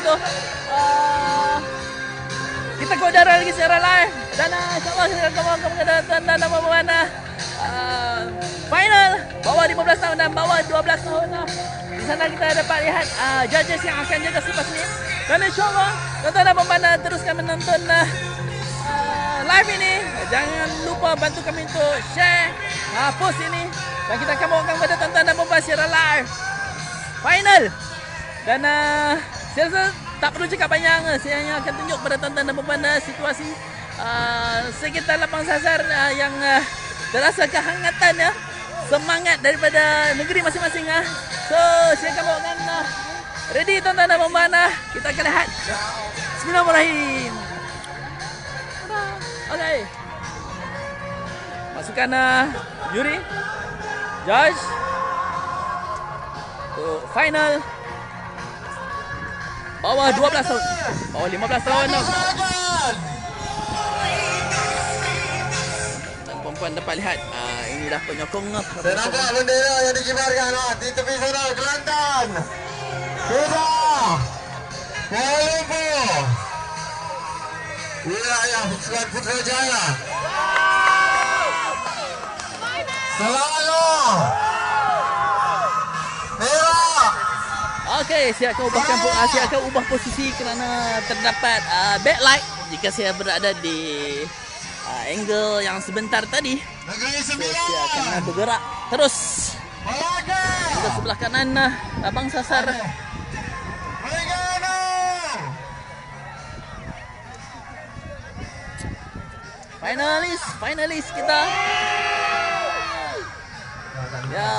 itu. Kita ke udara lagi secara live dan insyaAllah kita akan tuan-tuan dan puan-puan final bawah 15 tahun dan bawah 12 tahun. Di sana kita dapat lihat judges yang akan jaga selepas ini. Dan insyaAllah tuan-tuan dan puan-puan teruskan menonton live ini. Jangan lupa bantu kami untuk share post ini. Dan kita akan bawakan kepada tuan-tuan dan puan-puan secara live final. Dan saya rasa tak perlu cakap banyak. Saya hanya akan tunjuk kepada tuan-tuan dan puan-puan situasi sekitar lapang sasar yang terasa kehangatan semangat daripada negeri masing-masing. So saya akan bawakan ready tuan-tuan dan puan-puan. Kita akan lihat. Bismillahirrahmanirrahim. Okay. Masukkan juri, judge untuk final bawah 12 tahun, bawah 15 tahun. Dan perempuan dapat lihat inilah penyokong. Dan nampak bendera yang dikibarkan di tepi sana Kelantan, Kedah, Kuala Lumpur, wilayah Putrajaya, Selangor, Perak. Okey, saya akan ubah posisi kerana terdapat backlight jika saya berada di angle yang sebentar tadi. Saya akan bergerak terus ke sebelah kanan lapang sasar. Finalis kita. Ya,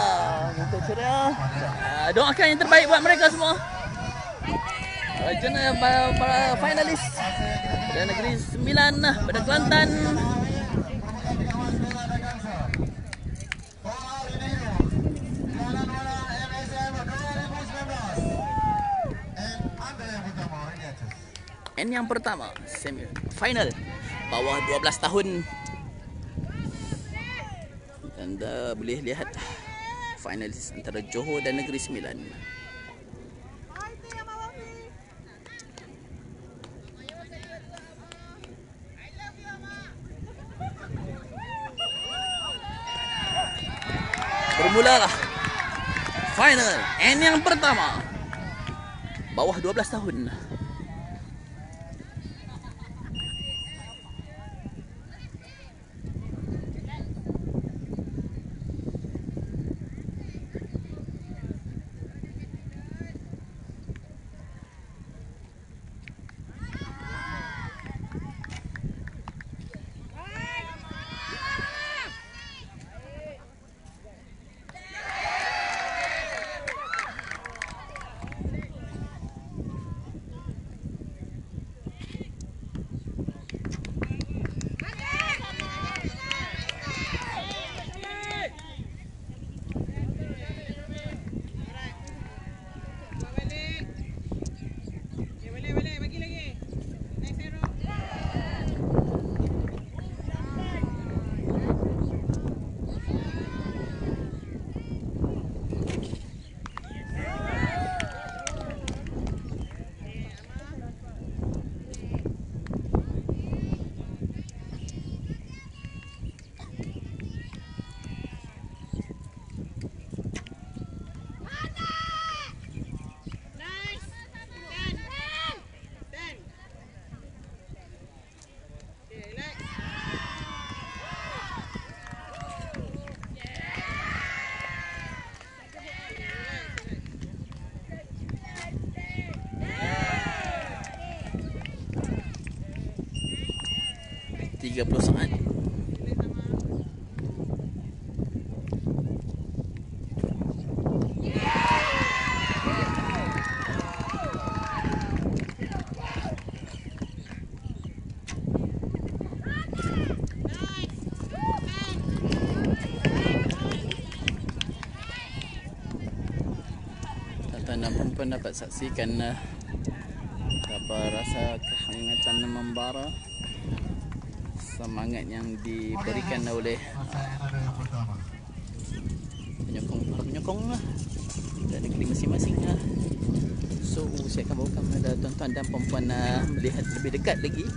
untuk ceria. Doakan yang terbaik buat mereka semua. Para finalis pada Negeri Sembilan pada Kelantan. And yang pertama, semi final bawah 12 tahun. Anda boleh lihat finalis antara Johor dan Negeri Sembilan. Bermulalah final and yang pertama bawah 12 tahun. Tiga 30 saat. Tuan-tuan dan puan-puan dapat saksikan apa rasa kehangatan membara, semangat yang diberikan oleh penyokong dari negeri masing-masing. So So saya akan bawakan kepada tuan-tuan dan puan-puan melihat lebih dekat lagi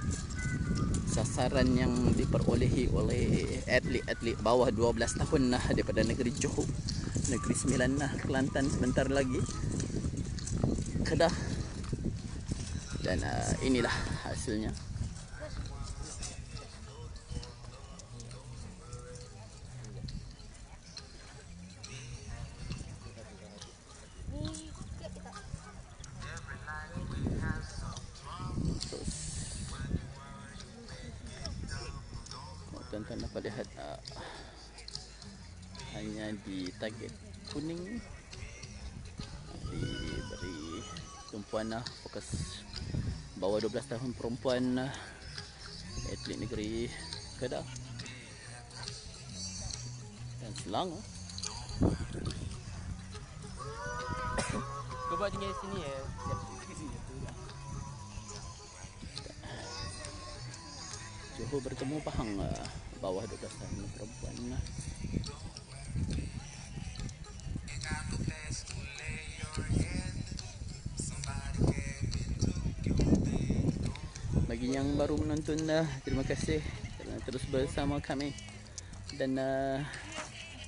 sasaran yang diperolehi oleh atlet-atlet bawah 12 tahun daripada negeri Johor, Negeri Sembilan, Kelantan, sebentar lagi Kedah. Dan inilah hasilnya. Tuan-tuan dapat lihat hanya di target kuning diberi tumpuan fokus bawah 12 tahun perempuan atlet negeri Kedah dan Selangor. Kau buat tinggal sini ya. Johor bertemu Pahang bawah 12 tahun perempuan. Bagi yang baru menonton, terima kasih kerana terus bersama kami dan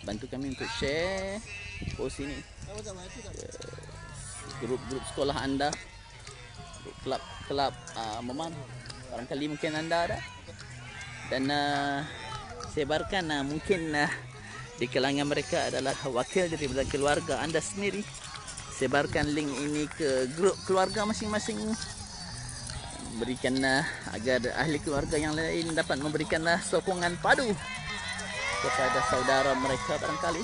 bantu kami untuk share post ini ke grup-grup sekolah anda, kelab memang barangkali mungkin anda ada, dan sebarkan mungkin di kalangan mereka adalah wakil daripada keluarga anda sendiri. Sebarkan link ini ke grup keluarga masing-masing, berikan agar ahli keluarga yang lain dapat memberikan sokongan padu kepada saudara mereka barangkali.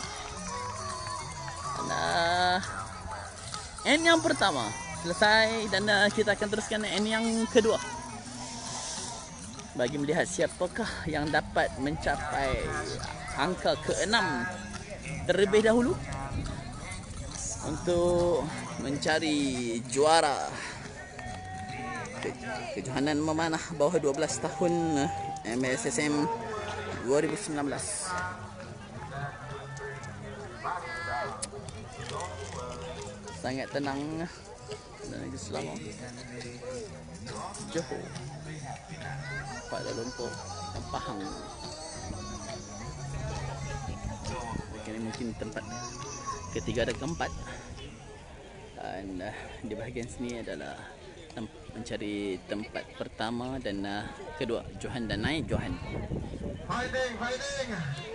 Dan N yang pertama selesai dan kita akan teruskan N yang kedua bagi melihat siapakah yang dapat mencapai angka ke-6 terlebih dahulu untuk mencari juara kejohanan memanah bawah 12 tahun MSSM 2019. Sangat tenang negeri Selangor, Johor, Kuala Lumpur dan Pahang. Ini mungkin tempat ketiga dan keempat, dan di bahagian sini adalah mencari tempat pertama dan kedua, Johan dan naik Johan. Fighting.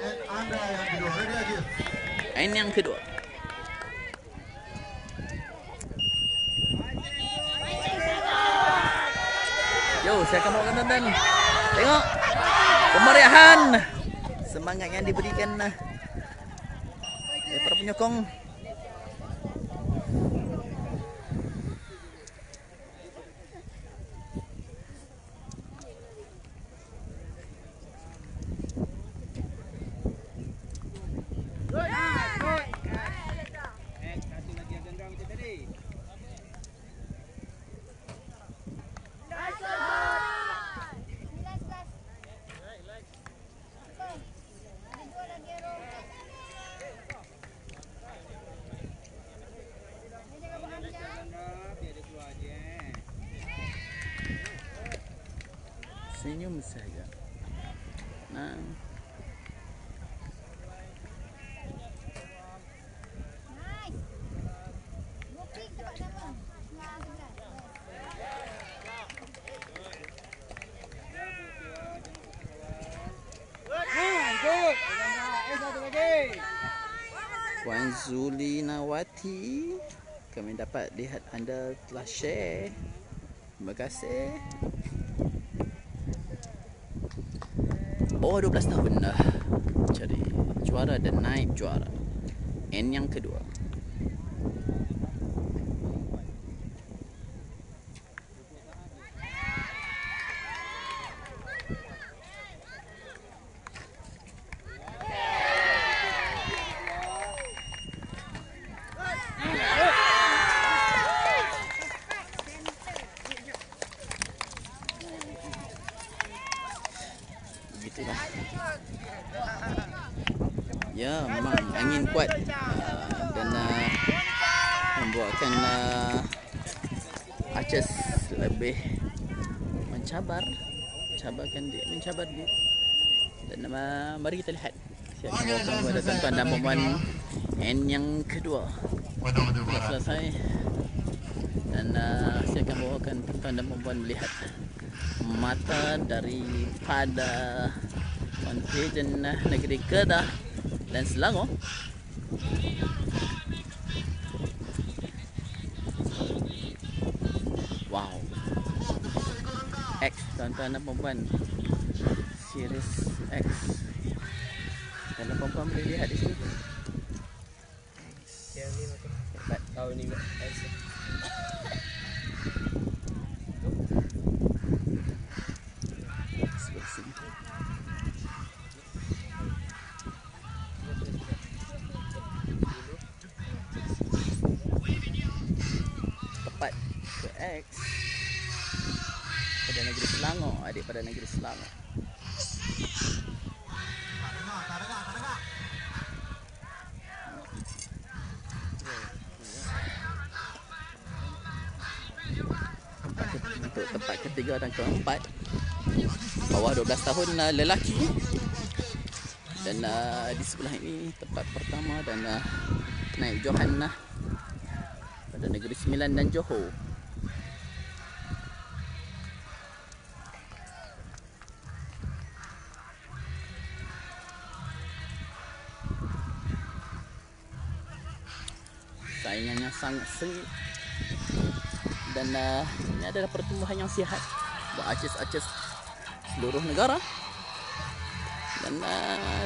And anda yang kedua, ready aja. N yang kedua. Yo, saya akan bawakan tonton. Tengok kemeriahan, semangat yang diberikan para penyokong. Senyum saja. Nah, Puan Zulinawati, kami dapat lihat anda telah share. Terima kasih. Bawah 12 tahun dah cari juara dan naib juara. N yang kedua. Begitulah. Ya, memang angin kuat dan membuatkan arches lebih mencabar dia. Dan mari kita lihat siapa kepada tuan-tuan dan puan N yang kedua sudah selesai. Dan saya akan bawakan tuan-tuan dan puan melihat mata daripada kontijen negeri Kedah dan Selangor. Wow, X tuan-tuan dan puan, series X. Dan puan boleh lihat di sini. Yang ni macam hebat. Tahu ni X. Tepat ke X pada negeri Selangor, adik pada negeri Selangor. Untuk tempat ketiga dan keempat, bawah 12 tahun lelaki. Dan di sebelah ini tempat pertama dan naik Johan pada negeri Sembilan dan Johor. Saingannya sangat sengit. Dan ini adalah pertumbuhan yang sihat buat arches-arches seluruh negara. Dan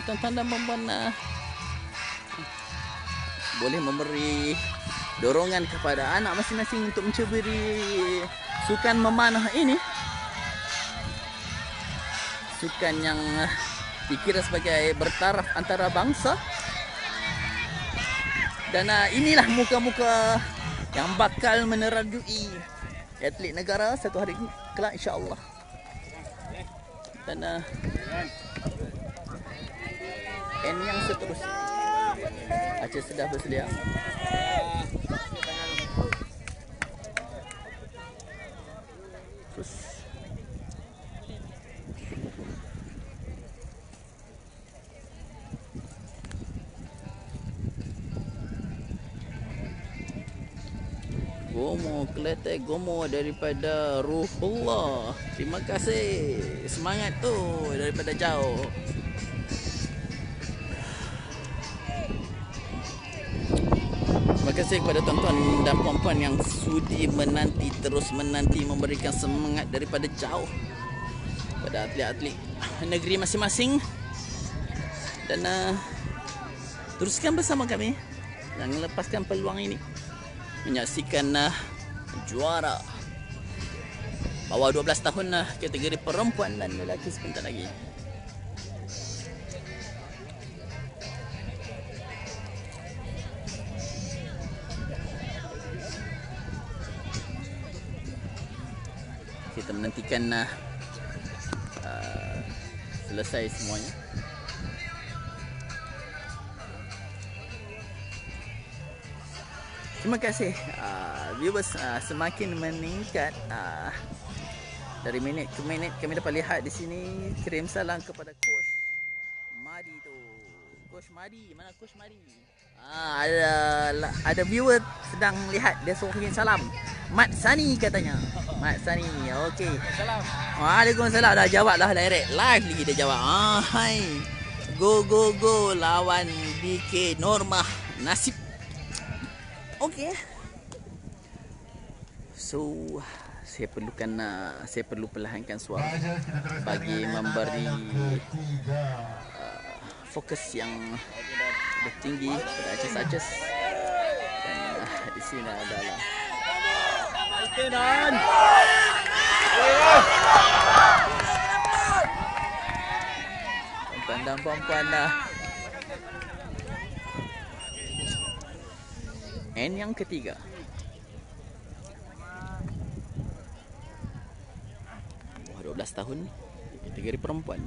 tuan-tuan dan puan boleh memberi dorongan kepada anak masing-masing untuk mencuburi sukan memanah ini. Sukan yang dikira sebagai bertaraf antara bangsa. Dan inilah muka-muka yang bakal menerajui atlet negara satu hari kelak, insya-Allah. Dan N yang seterusnya, Aceh sudah bersedia. Terus Gomo, Keleteh Gomo daripada Ruhullah. Terima kasih. Semangat tu daripada jauh. Terima kasih kepada tuan-tuan dan puan-puan yang sudi menanti, terus menanti, memberikan semangat daripada jauh pada atlet-atlet negeri masing-masing. Dan teruskan bersama kami. Jangan lepaskan peluang ini menyaksikan juara bawah 12 tahun kategori perempuan dan lelaki sebentar lagi. Kita menantikan selesai semuanya. Terima kasih viewers, semakin meningkat dari minit ke minit. Kami dapat lihat di sini. Kirim salam kepada Coach Madi tu. Coach Madi, mana Coach Madi? Ada viewer sedang lihat, dia suruh kirim salam. Mat Sani katanya. Mat Sani, okey. Salam. Waalaikumsalam. Dah jawab dah direct live lagi dia jawab. Hai. Go go go lawan BK Normah. Nasib. Okey. So saya perlu perlahankan suara bagi memberi fokus yang lebih tinggi pada arches-arches. Dan di sini adalah tuan-tuan dan puan-puan N yang ketiga. Bawah 12 tahun, kategori perempuan.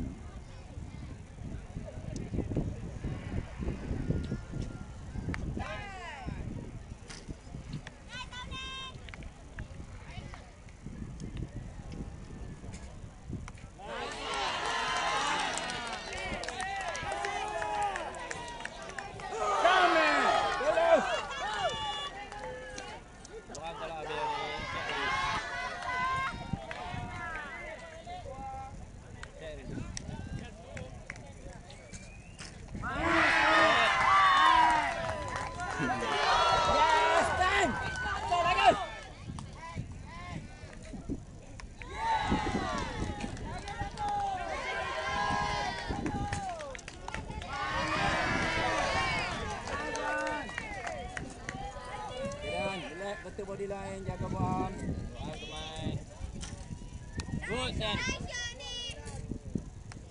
Good, Sam.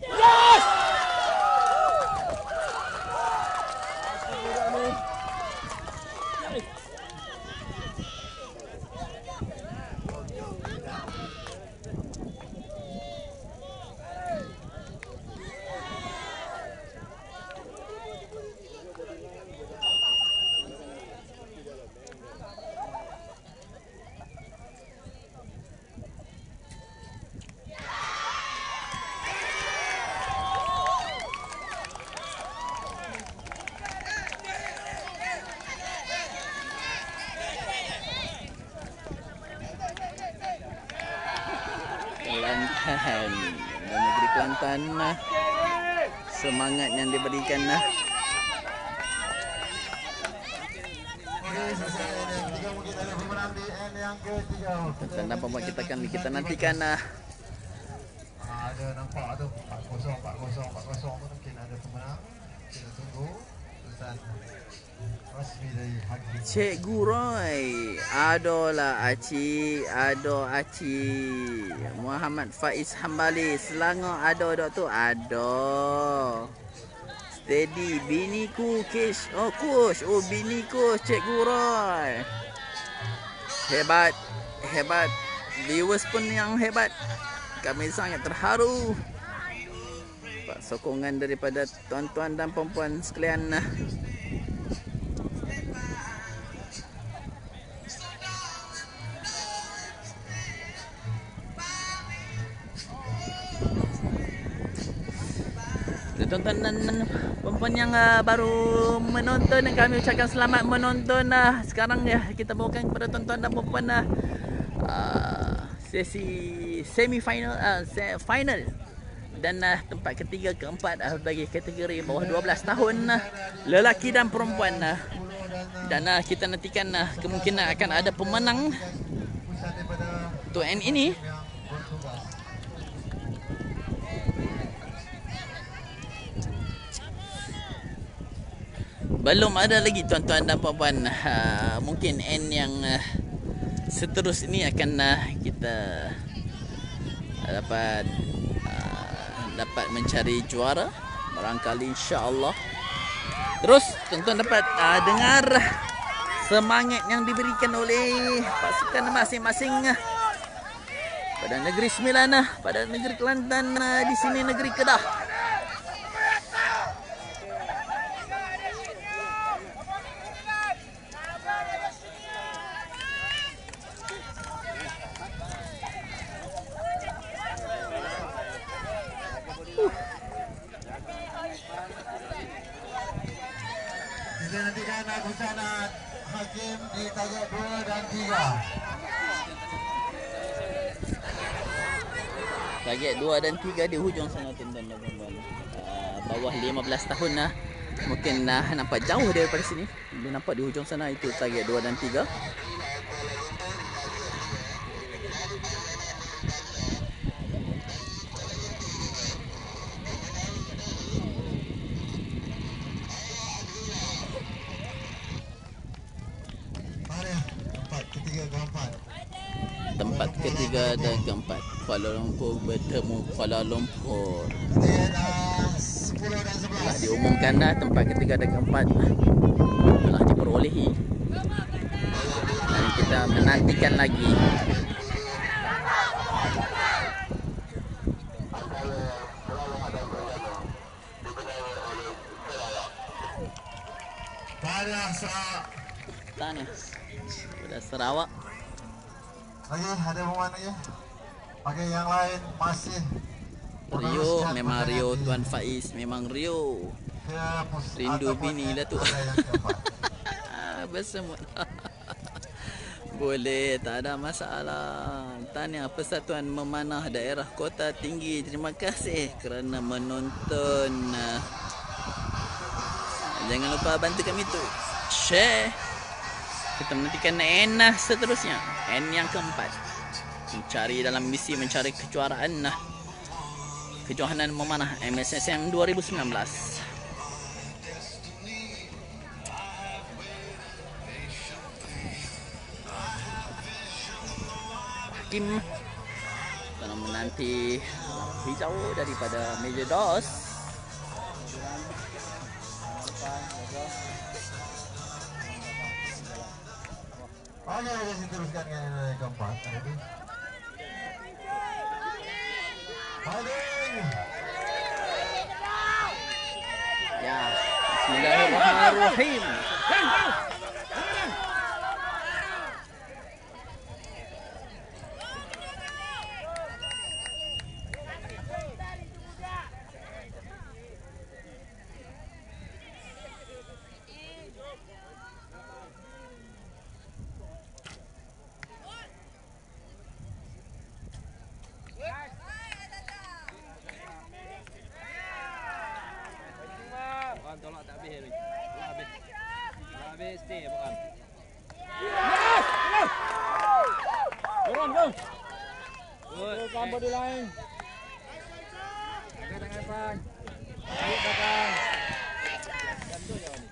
Yes! Kelantan dan negeri Kelantan, semangat yang diberikan. Okey, selesai inning. Tiga mungkin ada pemenang di end yang ketiga. Dan pembuat kita nantikan. Ada nampak tu 4-0 mungkin ada pemenang. Kita tunggu keputusan rasmi dari hakim. Cikgu Roy, adolah Aci, ado Aci. Muhammad Faiz Hambali, Selangor ado dok tu, ado. Steady, biniku Kish. Oh Kush, oh biniku Cikgu Roy. Hebat, hebat. Viewers pun yang hebat. Kami sangat terharu. Pak sokongan daripada tuan-tuan dan puan-puan sekalian. Tuan-tuan dan puan-puan yang baru menonton, dan kami ucapkan selamat menonton. Sekarang ya kita bawakan kepada tuan-tuan dan puan-puan sesi semi-final, final dan tempat ketiga keempat bagi kategori bawah 12 tahun, lelaki dan perempuan. Dan kita nantikan kemungkinan akan ada pemenang untuk end ini. Belum ada lagi tuan-tuan dan puan-puan. Mungkin end yang seterus ini akan kita dapat mencari juara barangkali, insya-Allah. Terus tuan-tuan dapat dengar semangat yang diberikan oleh pasukan masing-masing pada Negeri Sembilan, pada Negeri Kelantan, di sini Negeri Kedah. Kita nantikan keputusan hakim di target 2 dan 3. Target 2 dan 3 di hujung sana tuan-tuan dan puan-puan. Bawah 15 tahun mungkin nampak jauh daripada sini. Dia nampak di hujung sana, itu target 2 dan 3. Tempat ketiga dan keempat, Kuala Lumpur bertemu Kuala Lumpur. Telah diumumkan tempat ketiga dan keempat telah diperolehi, dan kita menantikan lagi. Tahniah pada Sarawak. Lagi ada pemain lagi. Okey, yang lain masih Rio, memang Rio Tuan Faiz, memang Rio. Rindu bini dah tu. Bersemut. Boleh, tak ada masalah. Tahniah Persatuan Memanah Daerah Kota Tinggi. Terima kasih kerana menonton. Jangan lupa bantu kami tu share. Kita menantikan N seterusnya, N yang keempat, mencari dalam misi mencari kejuaraan kejohanan memanah MSSM 2019. Hakim dalam menanti hijau daripada Major Dos. Oke, kita teruskan dengan yang keempat. Holding. Ya, Bismillahirrahmanirrahim. Tolak tak habis ni. Tak habis. Tak habis stay bukan. Turun go. Good. Gambar di lain. Angkat tangan depan. Tarik belakang. Gantung je ni.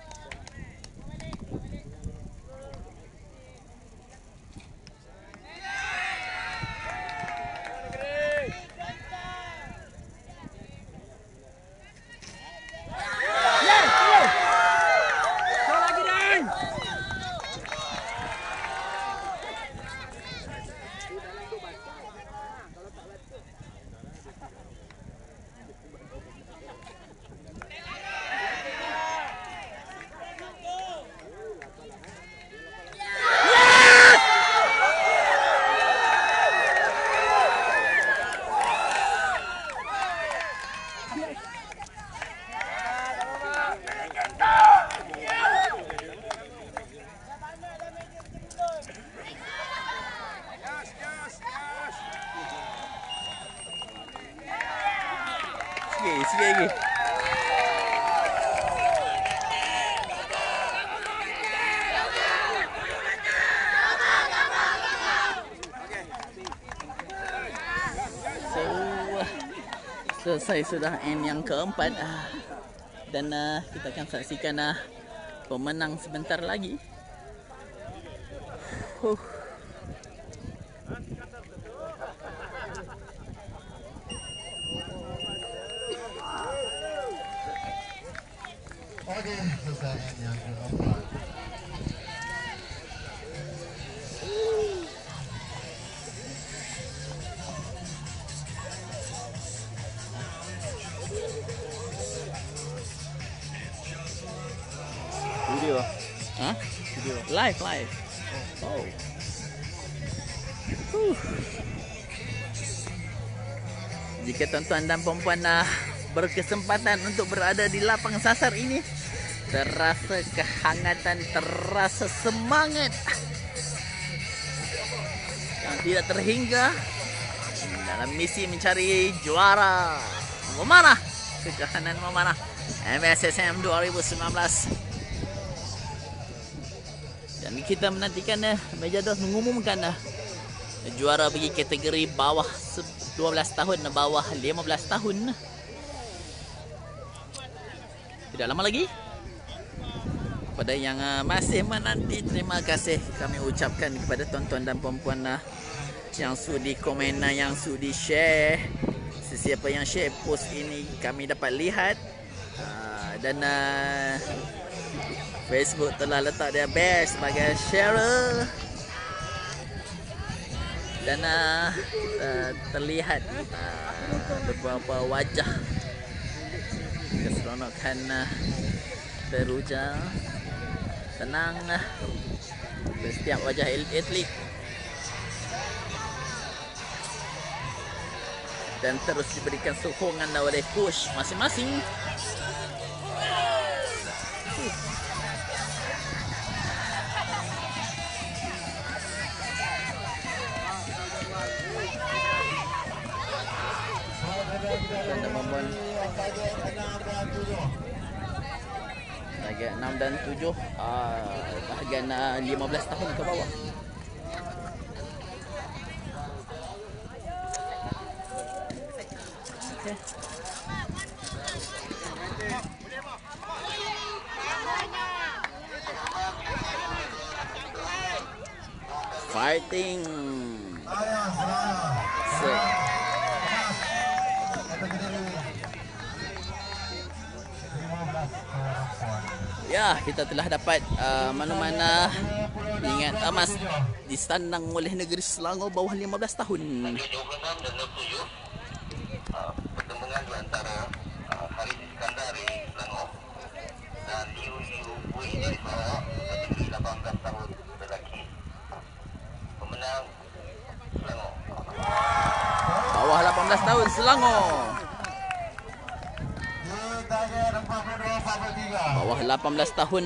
Sikit lagi. Selesai sudah end yang keempat dan kita akan saksikan pemenang sebentar lagi. Oke, selesai yang keempat. Video. Hah? Video. Live. Oh. Jika tuan-tuan dan puan-puan berkesempatan untuk berada di lapang sasar ini, terasa kehangatan, terasa semangat yang tidak terhingga dalam misi mencari juara memanah, kejohanan memanah MSSM 2019. Dan kita menantikan Major Dos mengumumkan juara bagi kategori bawah 12 tahun, bawah 15 tahun. Tidak lama lagi. Kepada yang masih menanti, terima kasih kami ucapkan kepada tuan-tuan dan puan-puan yang sudi komen, yang sudi share. Sesiapa yang share post ini kami dapat lihat. Dan Facebook telah letak dia best sebagai sharer. Dan terlihat beberapa wajah keseronokan teruja, tenang setiap wajah atlet, dan terus diberikan sokongan oleh coach masing-masing. Bahagian 6 dan 7, bahagian 15 tahun ke bawah. Okay. Fighting. Ya, kita telah dapat mana-mana ingat emas disandang oleh negeri Selangor bawah 15 tahun. 26 dan 27 pertemuan di antara Haris Iskandar dari Selangor dan Liu Liu Bui dari Sarawak kategori 18 tahun lelaki. Pemenang Selangor. Bawah 18 tahun Selangor. Bawah 18 tahun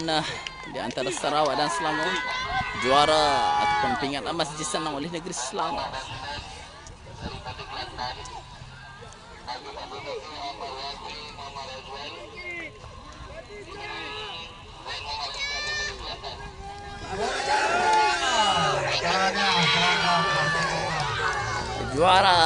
di antara Sarawak dan Selangor juara ataupun pingat emas disandang oleh negeri Selangor. Juara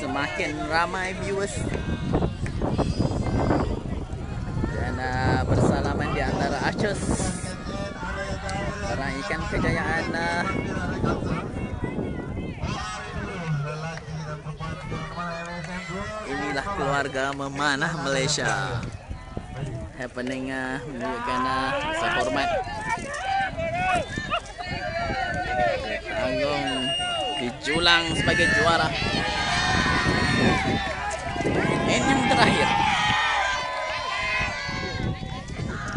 semakin ramai viewers dan bersalaman di antara Archers meraihkan kejayaan inilah keluarga memanah Malaysia happening menunjukkan rasa hormat Tanggung dijulang sebagai juara. N yang terakhir,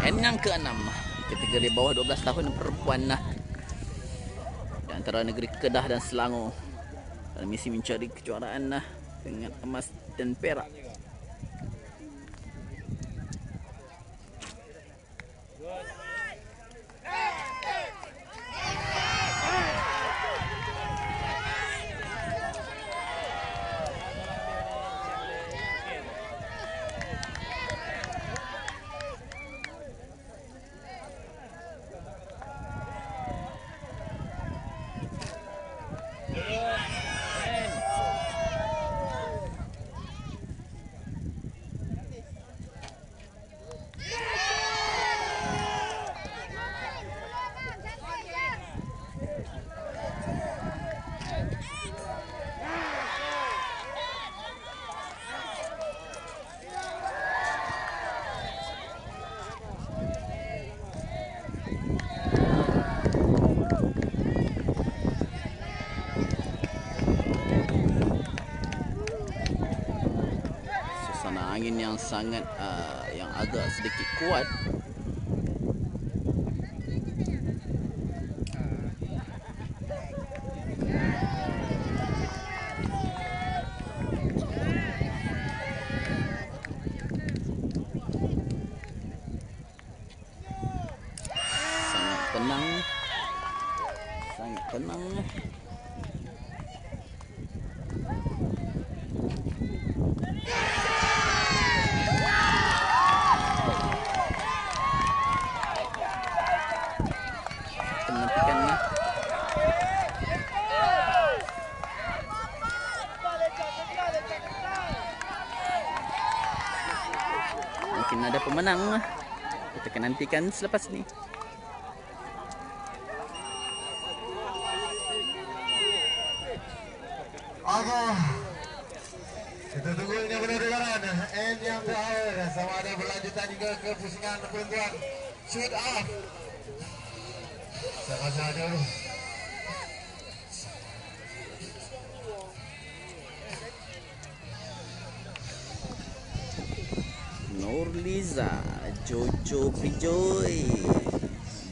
N yang ke-6 kategori bawah 12 tahun perempuan di antara negeri Kedah dan Selangor dalam misi mencari kejuaraan dengan emas dan perak. Angin yang sangat yang agak sedikit kuat. Sangat tenang. Sangat tenang. Mungkin ada pemenang. Kita akan nantikan selepas ini. Oke. Kita tunggu ini benar-benar N yang terakhir sama ada berlanjutan hingga ke pusingan penentuan shoot off. Sama ada dulu. Nurliza, Jojo Pijoy,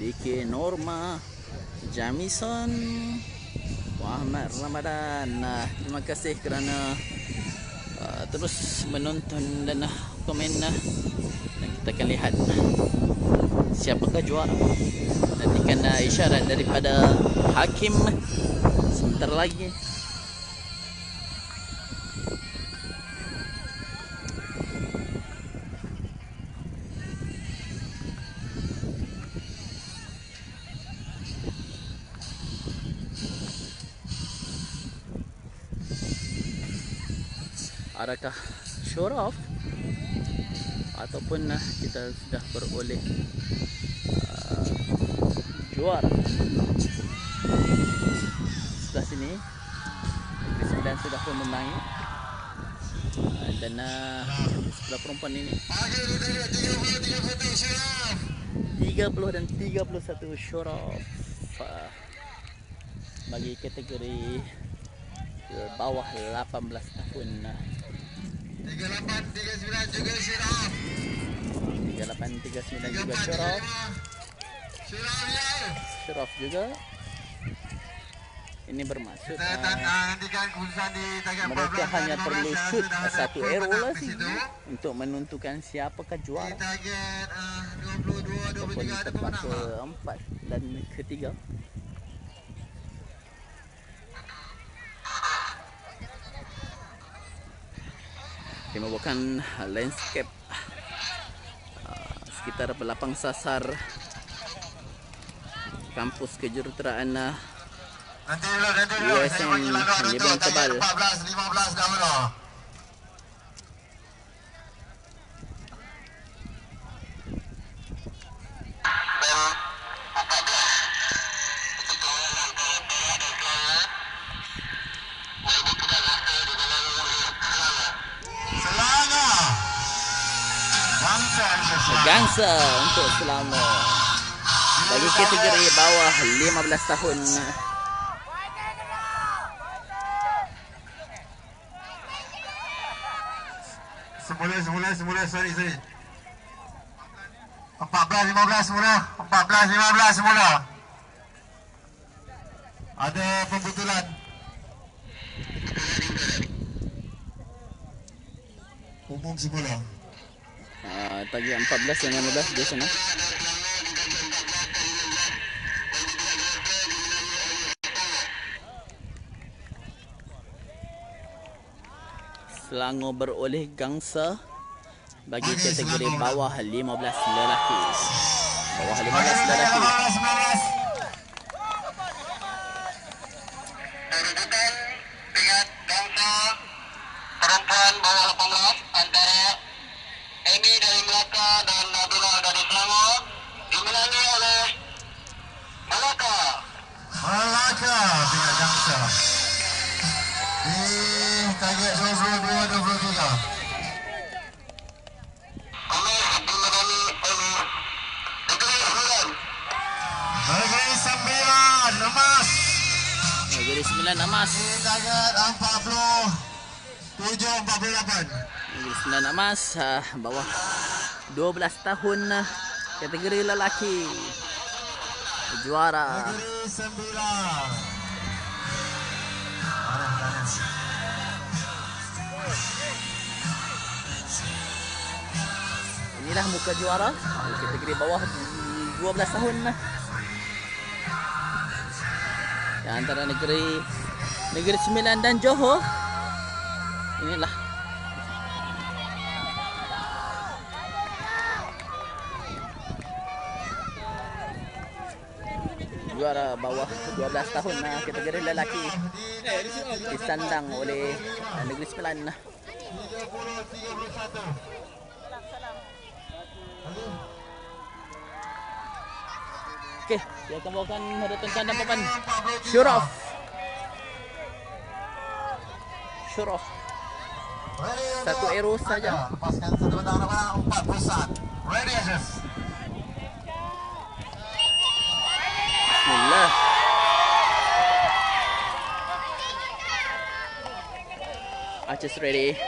Diki Norma, Jamison, Muhammad Ramadan. Terima kasih kerana terus menonton dan komen. Dan kita akan lihat siapakah juara. Nantikan isyarat daripada hakim sebentar lagi. adakah show off ataupun kita sudah beroleh juara. Sebelah sini Negeri Sembilan sudah pun menangi, dan sebelah perempuan ini 30 dan 31 show off bagi kategori bawah 18 tahun. 38-39 juga Syiraf. 38-39 juga Syiraf. Syiraf juga. Ini bermaksud mereka hanya perlu shoot satu arrow lagi untuk menentukan siapakah juara ataupun tempat keempat dan ketiga. Dia membawakan landscape sekitar belapang sasar kampus kejuruteraan USN Libung Tebal. 14-15 dahulu. Gangsa untuk Selangor bagi kategori bawah 15 tahun. Semula, sorry. 14-15 semula. 14-15 semula. Ada pembetulan. Umum semula. Tagihan 14 dan 15 di sana. Selangor beroleh gangsa bagi kategori bawah 15 lelaki. Bawah 15 lelaki. Ingat gangsa perempuan bawah 18 antara Amy dari Melaka dan Nabila dari Selangor dimenangi oleh Melaka dengan gangsa di target 22-23. Negeri Sembilan emas. Negeri Sembilan emas. Di target 47-48. Negeri Sembilan emas bawah 12 tahun kategori lelaki. Juara Negeri Sembilan. Inilah muka juara kategori bawah 12 tahun. Di antara negeri Sembilan dan Johor. Inilah juara bawah 12 tahun kategori lelaki disandang oleh Negeri Sembilan. 30-31. Okey, dia akan bawakan datangkan dan papan Syuraf. Satu arrow saja. Lepaskan satu batang 4 pusat. Ready Ashes. Bismillah. Archers ready.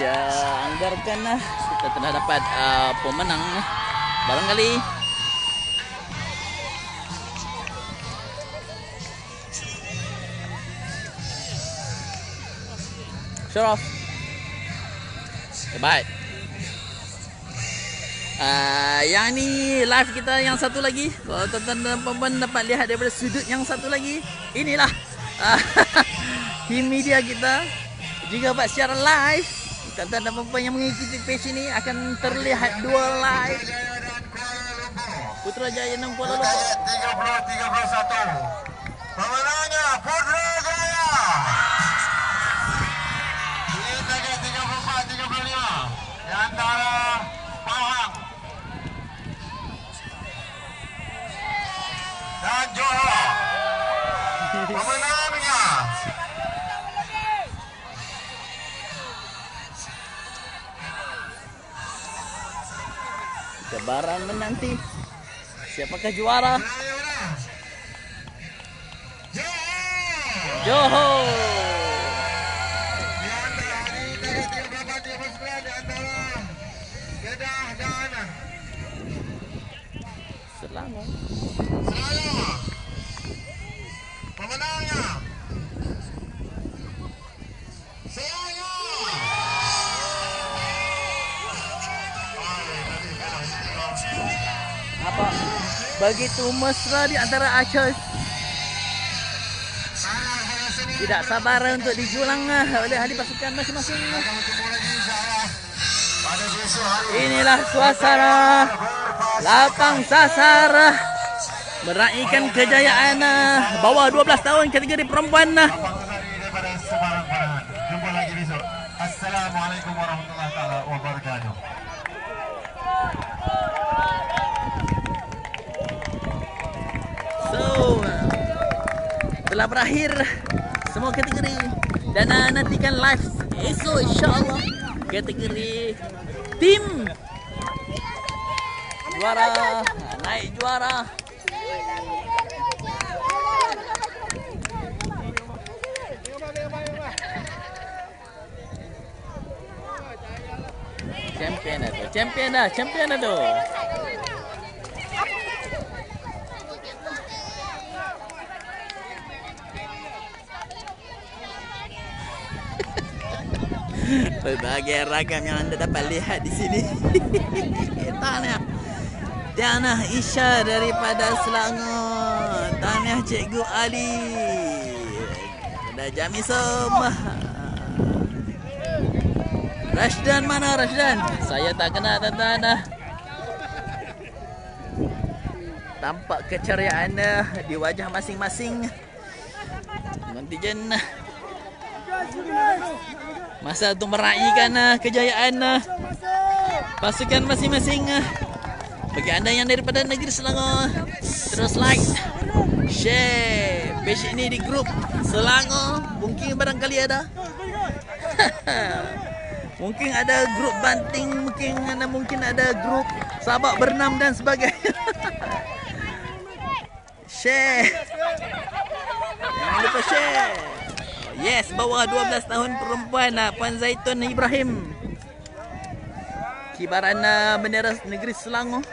Saya anggarkan kita telah dapat pemenang barangkali Show off. Hebat. Yang ni live kita yang satu lagi. Kalau tuan-tuan dan puan-puan dapat lihat daripada sudut yang satu lagi, inilah tim media kita. Jika buat secara live, tuan-tuan dan puan-puan yang mengikuti page ini akan terlihat dua live. Putrajaya 6 Kuala Lumpur. 30-31. Pemenangnya Putrajaya. Ini target 34-35. Di antara Pahang dan Johor. Pemenangnya Kebaran menanti. Siapakah juara? Johor. di antara ini target 34-39 di antara Kedah dan Selangor. Selangor. Pemenangnya Selangor. Apa? Begitu mesra di antara Aceh. Tidak sabar untuk dijulang oleh ahli pasukan masing-masing. Inilah suasana lapang sasar meraihkan kejayaan bawah 12 tahun kategori perempuan. Jumpa lagi besok. Assalamualaikum warahmatullahi wabarakatuh. So, telah berakhir semua kategori dan nantikan live esok insyaAllah kategori tim juara, naik juara. Champion tu. Berbagai ragam yang anda dapat lihat di sini. Tahniah Isha daripada Selangor. Tahniah Cikgu Ali. Ada Jamisum. Rashdan mana Rashdan? Saya tak kenal tuan-tuan. Tampak keceriaan di wajah masing-masing kontingen. Masa untuk meraihkan kejayaan pasukan masing-masing. Bagi anda yang daripada negeri Selangor, terus like, share page ini di grup Selangor. Mungkin barangkali ada. Mungkin ada grup banting, mungkin ada grup sabak berenam dan sebagainya. Share. Jangan lupa share. Yes, bawah 12 tahun perempuan Puan Zaitun Ibrahim. Kibaran bendera negeri Selangor.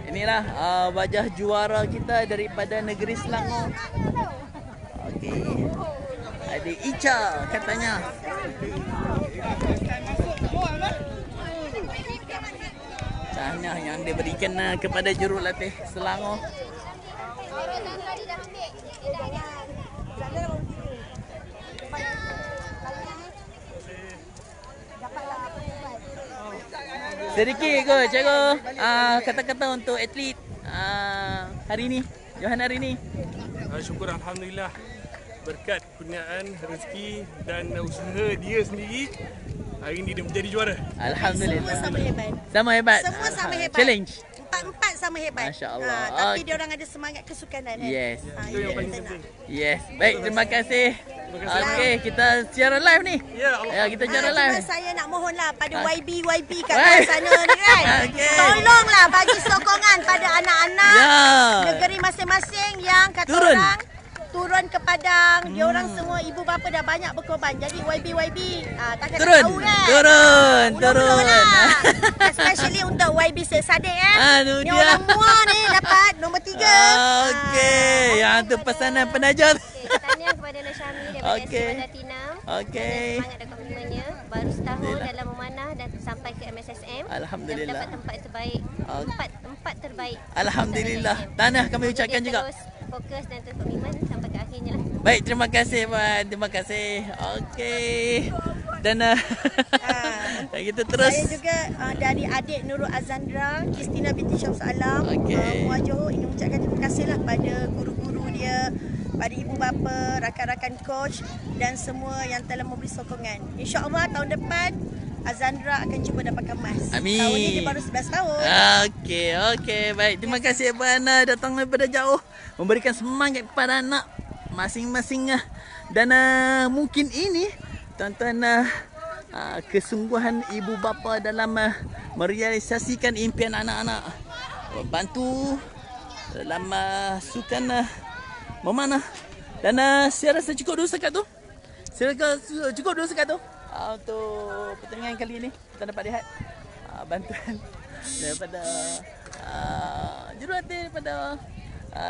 Inilah wajah juara kita daripada negeri Selangor. Okey. Ada Ica katanya. Tahniah yang diberikan kepada jurulatih Selangor. Sedikit ke cikgu kata-kata untuk atlet hari ini, Johan hari ini. Syukur Alhamdulillah, berkat kurniaan rezeki dan usaha dia sendiri, hari ini dia menjadi juara. Alhamdulillah. Semua sama hebat. Sama hebat. Semua sama hebat. Challenge. Empat sama hebat. Masya-Allah. Tapi dia orang ada semangat kesukanan kan. Yes. Itu yang paling penting. Yes. Baik, terima kasih. Okey, kita secara live ni. Ya, Ya, kita secara live. Saya nak mohonlah pada YB kat sana ni kan. Okey. Tolonglah bagi sokongan pada anak-anak Ya. negeri masing masing-masing yang kata Turun. orang turun ke padang, dia orang semua ibu bapa dah banyak berkorban. Jadi YB takkan Turun. tahu kan. Turun. Turun lah. Especially untuk YB Syed Saddiq Aduh, Ni dia. orang mua ni dapat nombor 3. Okey, yang tu pesanan penaja. Tahniah kepada Nasyami daripada Okey. SC Bandar Tinam. Okey. Dan semangat dan komitmennya. Baru setahun dalam memanah dan sampai ke MSSM. Alhamdulillah. Dan mendapat tempat terbaik. Tempat terbaik. Alhamdulillah. dalam MSSM. Tahniah kami Jadi ucapkan dia juga. Terus fokus dan terus komitmen sampai ke akhirnya lah. Baik, terima kasih Puan. Terima kasih. Okey. Dan kita terus. Saya juga dari adik Nurul Azandra, Kristina binti Syamsul Alam. Okey. Muar Johor ingin mengucapkan terima kasihlah pada guru-guru dia, pada ibu bapa, rakan-rakan coach dan semua yang telah memberi sokongan. InsyaAllah tahun depan Azandra akan cuba dapatkan emas. Amin. Tahun ni dia baru 11 tahun. Okey. Baik. Terima kasih Puan datang daripada jauh memberikan semangat kepada anak masing-masing. Dan mungkin ini tuan-tuan kesungguhan ibu bapa dalam merealisasikan impian anak-anak. Bantu dalam sukan memanah. Dan saya rasa cukup dulu sekat tu. Cukup dulu sekat tu. Untuk pertandingan kali ini kita dapat lihat bantuan daripada jurulatih daripada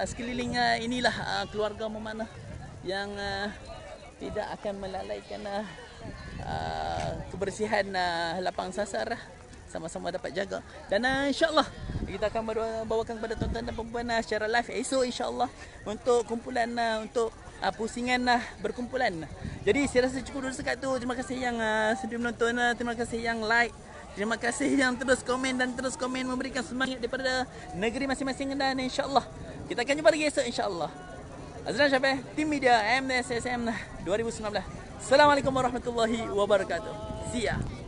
sekeliling inilah keluarga memanah yang tidak akan melalaikan kebersihan lapang sasar. Sama-sama dapat jaga. Dan insyaAllah kita akan bawakan kepada tuan-tuan dan perempuan secara live esok insyaAllah untuk kumpulan untuk pusingan berkumpulan. Jadi saya rasa cukup dulu sekat tu. Terima kasih yang sudi menonton, terima kasih yang like, terima kasih yang terus komen dan terus komen memberikan semangat daripada negeri masing-masing. Dan insyaAllah kita akan jumpa lagi esok insyaAllah. Azlan Syafie, Tim Media MSSM 2019. Assalamualaikum warahmatullahi wabarakatuh. See ya.